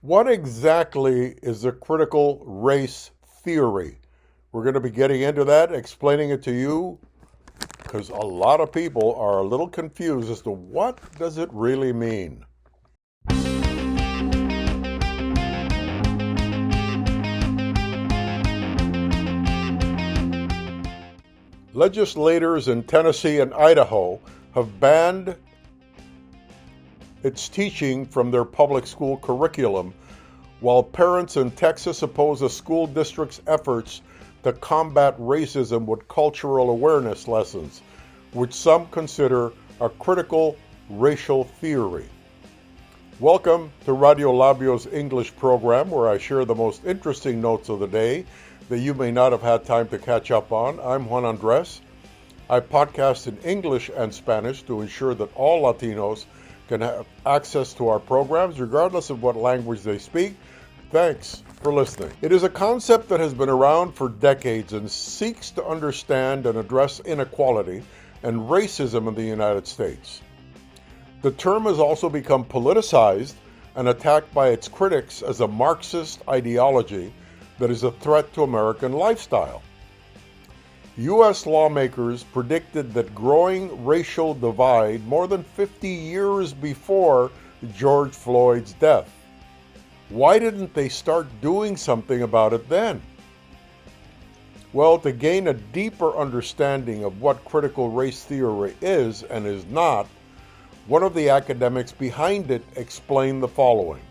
What exactly is the critical race theory? We're going to be getting into that, explaining it to you, because a lot of people are a little confused as to what does it really mean. Legislators in Tennessee and Idaho have banned its teaching from their public school curriculum, while parents in Texas oppose a school district's efforts to combat racism with cultural awareness lessons, which some consider a critical racial theory. Welcome to Radio Labio's English program, where I share the most interesting notes of the day that you may not have had time to catch up on. I'm Juan Andres. I podcast in English and Spanish to ensure that all Latinos can have access to our programs regardless of what language they speak. Thanks for listening. It is a concept that has been around for decades and seeks to understand and address inequality and racism in the United States. The term has also become politicized and attacked by its critics as a Marxist ideology that is a threat to American lifestyle. U.S. lawmakers predicted that growing racial divide more than 50 years before George Floyd's death. Why didn't they start doing something about it then? Well, to gain a deeper understanding of what critical race theory is and is not, one of the academics behind it explained the following.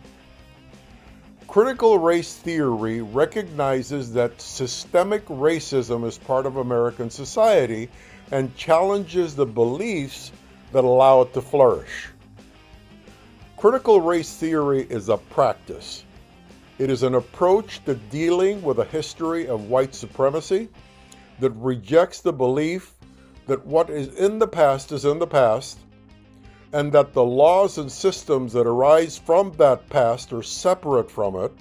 Critical race theory recognizes that systemic racism is part of American society and challenges the beliefs that allow it to flourish. Critical race theory is a practice. It is an approach to dealing with a history of white supremacy that rejects the belief that what is in the past is in the past, and that the laws and systems that arise from that past are separate from it,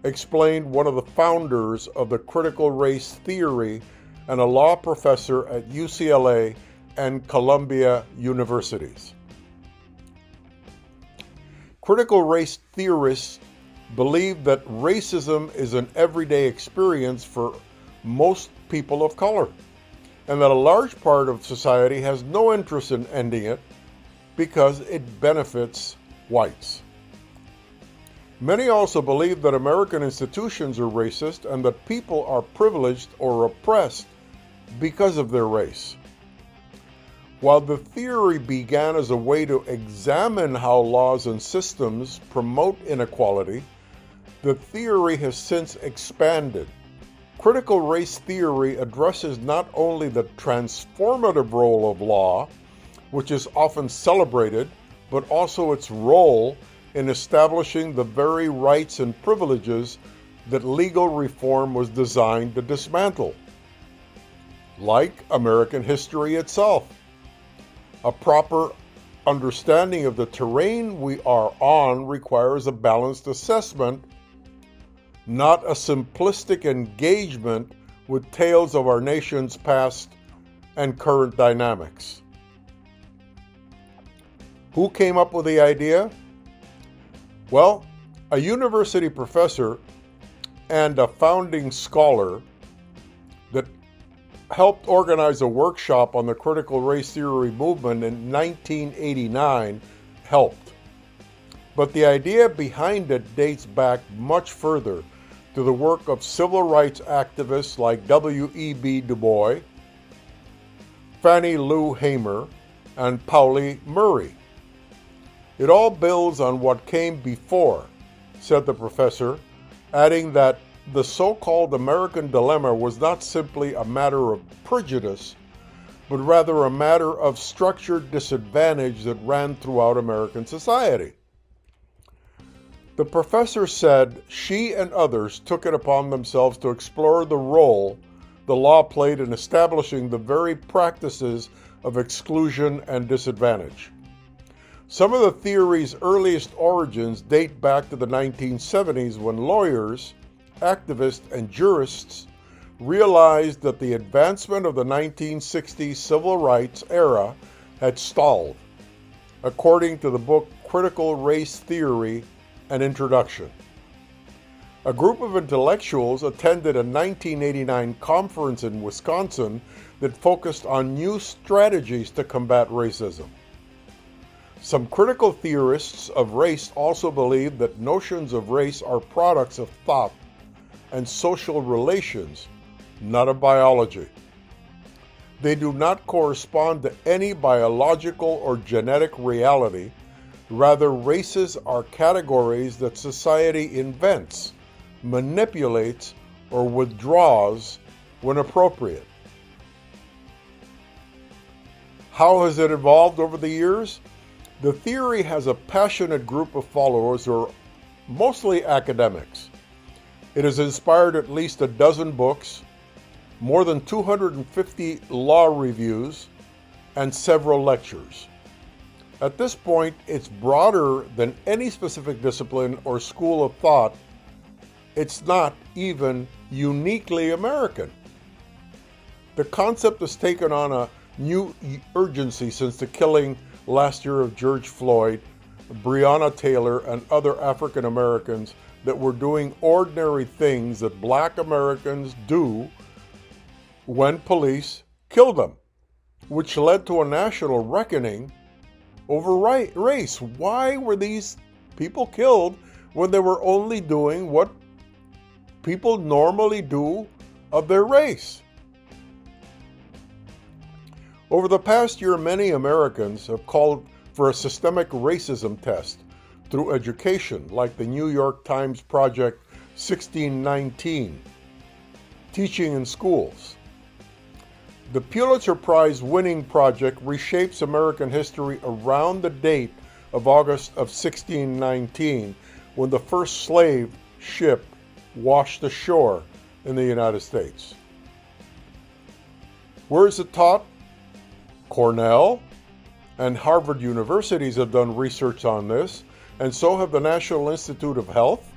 explained one of the founders of the critical race theory and a law professor at UCLA and Columbia universities. Critical race theorists believe that racism is an everyday experience for most people of color, and that a large part of society has no interest in ending it because it benefits whites. Many also believe that American institutions are racist and that people are privileged or oppressed because of their race. While the theory began as a way to examine how laws and systems promote inequality, the theory has since expanded. Critical race theory addresses not only the transformative role of law, which is often celebrated, but also its role in establishing the very rights and privileges that legal reform was designed to dismantle, like American history itself. A proper understanding of the terrain we are on requires a balanced assessment, not a simplistic engagement with tales of our nation's past and current dynamics. Who came up with the idea? Well, a university professor and a founding scholar that helped organize a workshop on the critical race theory movement in 1989 helped. But the idea behind it dates back much further to the work of civil rights activists like W.E.B. Du Bois, Fannie Lou Hamer, and Pauli Murray. It all builds on what came before, said the professor, adding that the so-called American dilemma was not simply a matter of prejudice, but rather a matter of structured disadvantage that ran throughout American society. The professor said she and others took it upon themselves to explore the role the law played in establishing the very practices of exclusion and disadvantage. Some of the theory's earliest origins date back to the 1970s when lawyers, activists, and jurists realized that the advancement of the 1960s civil rights era had stalled. According to the book Critical Race Theory An introduction. A group of intellectuals attended a 1989 conference in Wisconsin that focused on new strategies to combat racism. Some critical theorists of race also believe that notions of race are products of thought and social relations, not of biology. They do not correspond to any biological or genetic reality. Rather, races are categories that society invents, manipulates, or withdraws when appropriate. How has it evolved over the years? The theory has a passionate group of followers who are mostly academics. It has inspired at least a dozen books, more than 250 law reviews, and several lectures. At this point, it's broader than any specific discipline or school of thought. It's not even uniquely American. The concept has taken on a new urgency since the killing last year of George Floyd, Breonna Taylor, and other African Americans that were doing ordinary things that Black Americans do when police killed them, which led to a national reckoning over race. Why were these people killed when they were only doing what people normally do of their race? Over the past year, many Americans have called for a systemic racism test through education, like the New York Times Project 1619, teaching in schools. The Pulitzer Prize winning project reshapes American history around the date of August of 1619, when the first slave ship washed ashore in the United States. Where is it taught? Cornell and Harvard universities have done research on this, and so have the National Institute of Health.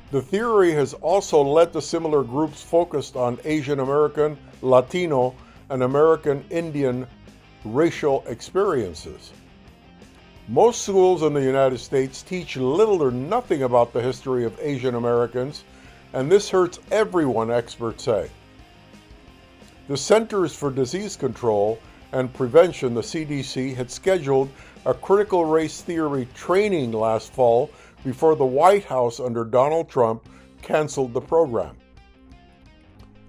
The theory has also led to similar groups focused on Asian American, Latino, and American Indian racial experiences. Most schools in the United States teach little or nothing about the history of Asian Americans, and this hurts everyone, experts say. The Centers for Disease Control and Prevention, the CDC, had scheduled a critical race theory training last fall before the White House under Donald Trump canceled the program.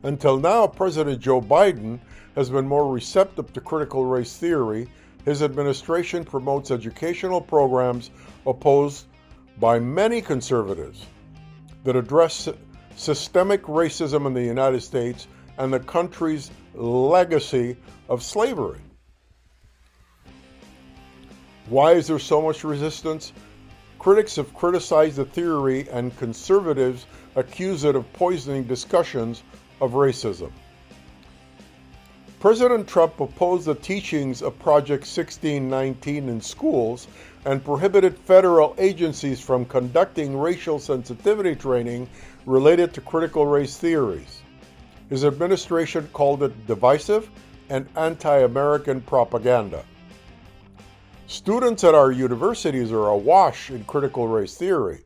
Until now, President Joe Biden has been more receptive to critical race theory. His administration promotes educational programs opposed by many conservatives that address systemic racism in the United States and the country's legacy of slavery. Why is there so much resistance? Critics have criticized the theory, and conservatives accuse it of poisoning discussions of racism. President Trump opposed the teachings of Project 1619 in schools and prohibited federal agencies from conducting racial sensitivity training related to critical race theories. His administration called it divisive and anti-American propaganda. Students at our universities are awash in critical race theory.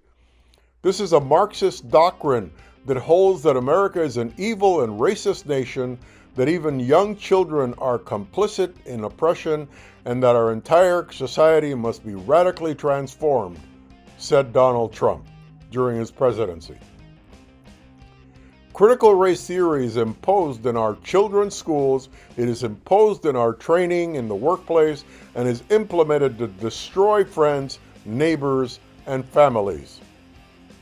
This is a Marxist doctrine that holds that America is an evil and racist nation, that even young children are complicit in oppression, and that our entire society must be radically transformed, said Donald Trump during his presidency. Critical race theory is imposed in our children's schools, it is imposed in our training in the workplace, and is implemented to destroy friends, neighbors, and families,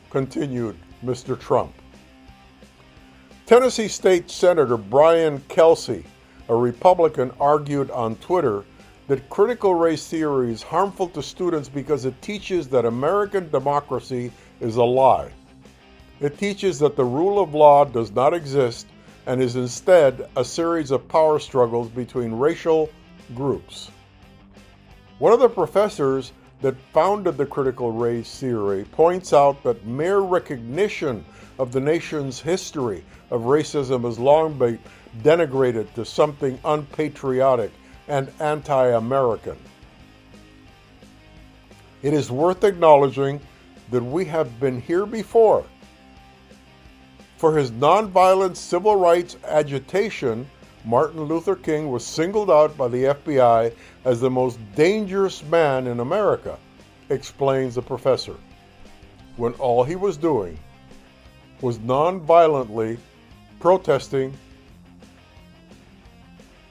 continued Mr. Trump. Tennessee State Senator Brian Kelsey, a Republican, argued on Twitter that critical race theory is harmful to students because it teaches that American democracy is a lie. It teaches that the rule of law does not exist and is instead a series of power struggles between racial groups. One of the professors that founded the critical race theory points out that mere recognition of the nation's history of racism has long been denigrated to something unpatriotic and anti-American. It is worth acknowledging that we have been here before. For his nonviolent civil rights agitation, Martin Luther King was singled out by the FBI as the most dangerous man in America, explains the professor, when all he was doing was nonviolently protesting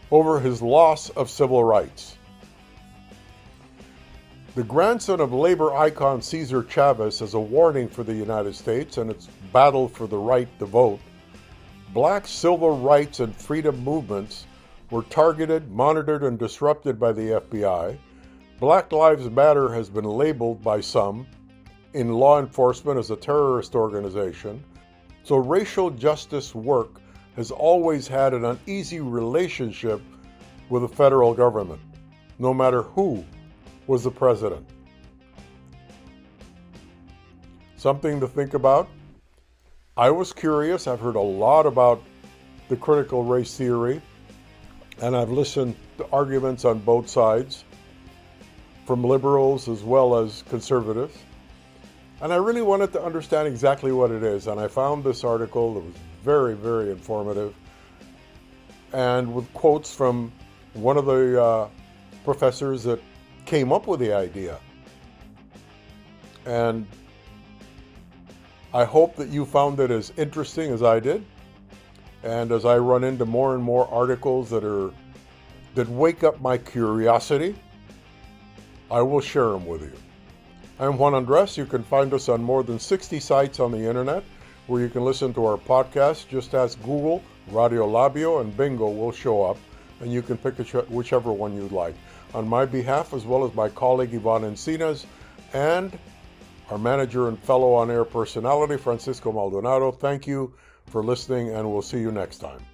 over his loss of civil rights. The grandson of labor icon Cesar Chavez as a warning for the United States and its battle for the right to vote. Black civil rights and freedom movements were targeted, monitored, and disrupted by the FBI. Black Lives Matter has been labeled by some in law enforcement as a terrorist organization. So racial justice work has always had an uneasy relationship with the federal government, no matter who was the president. Something to think about. I was curious. I've heard a lot about the critical race theory, and I've listened to arguments on both sides, from liberals as well as conservatives. And I really wanted to understand exactly what it is. And I found this article that was very, very informative, and with quotes from one of the professors that came up with the idea. And I hope that you found it as interesting as I did. And as I run into more and more articles that wake up my curiosity, I will share them with you. I'm Juan Andres. You can find us on more than 60 sites on the internet where you can listen to our podcast. Just ask Google, Radio Labio, and bingo will show up, and you can pick whichever one you'd like. On my behalf, as well as my colleague Yvonne Encinas, and our manager and fellow on-air personality, Francisco Maldonado, thank you for listening, and we'll see you next time.